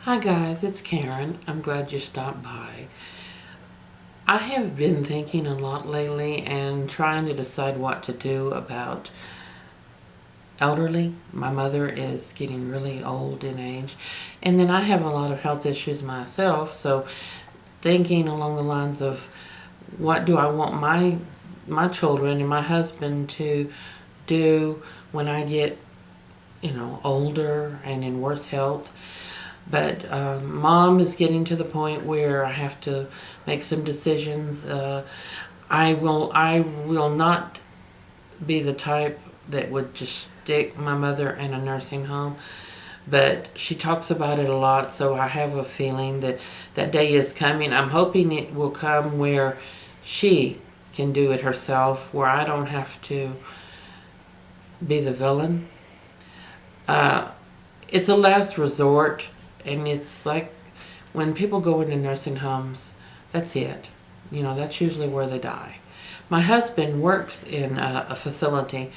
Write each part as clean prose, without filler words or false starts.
Hi guys, it's Karen. I'm glad you stopped by. I have been thinking a lot lately and trying to decide what to do about elderly. My mother is getting really old in age, and then I have a lot of health issues myself, so thinking along the lines of what do I want my children and my husband to do when I get, older and in worse health. But mom is getting to the point where I have to make some decisions. I will not be the type that would just stick my mother in a nursing home. But she talks about it a lot, so I have a feeling that that day is coming. I'm hoping it will come where she can do it herself, where I don't have to be the villain. Uh, it's a last resort, and it's like when people go into nursing homes, that's it. That's usually where they die. My husband works in a facility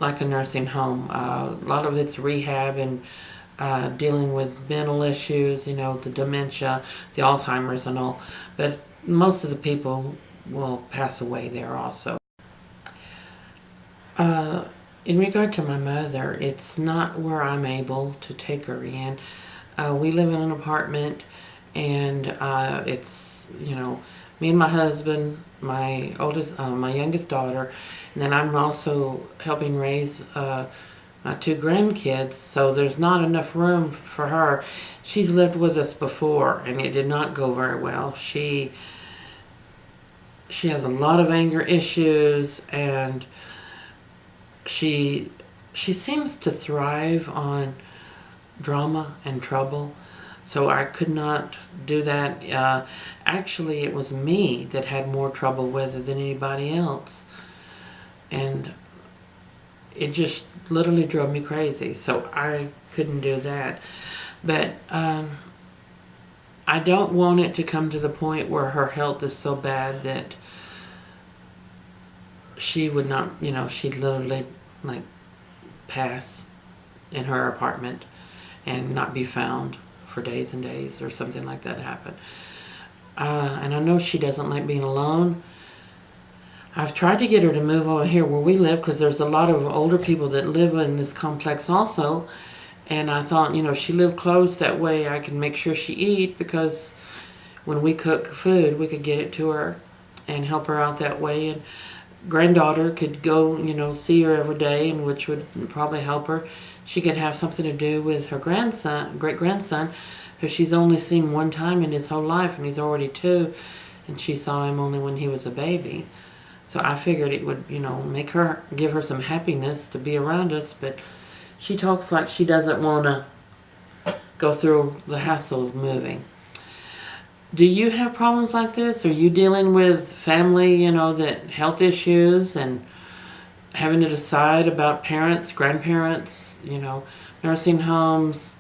like a nursing home. A lot of it's rehab and dealing with mental issues, the dementia, the Alzheimer's and all. But most of the people will pass away there also. Uh, in regard to my mother, it's not where I'm able to take her in. We live in an apartment, and it's me and my husband, my youngest daughter, and then I'm also helping raise my two grandkids. So there's not enough room for her. She's lived with us before, and it did not go very well. She has a lot of anger issues, and she she seems to thrive on drama and trouble. So I could not do that. Actually, it was me that had more trouble with it than anybody else. And it just literally drove me crazy. So I couldn't do that. But I don't want it to come to the point where her health is so bad that she would not, she'd literally like pass in her apartment and not be found for days and days or something like that happen. And I know she doesn't like being alone. I've tried to get her to move over here where we live because there's a lot of older people that live in this complex also. And I thought, she lived close, that way I can make sure she eat, because when we cook food, we could get it to her and help her out that way. And granddaughter could go, see her every day, and which would probably help her. She could have something to do with her great grandson, who she's only seen one time in his whole life, and he's already 2, and she saw him only when he was a baby. So I figured it would, give her some happiness to be around us, but she talks like she doesn't want to go through the hassle of moving. Do you have problems like this? Are you dealing with family, that health issues and having to decide about parents, grandparents, nursing homes,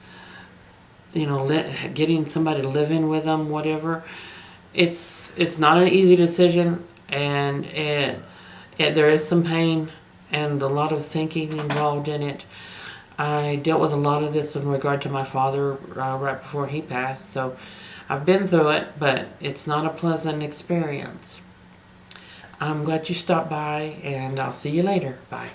getting somebody to live in with them, whatever? It's not an easy decision, and there is some pain and a lot of thinking involved in it. I dealt with a lot of this in regard to my father right before he passed, so I've been through it, but it's not a pleasant experience. I'm glad you stopped by, and I'll see you later. Bye.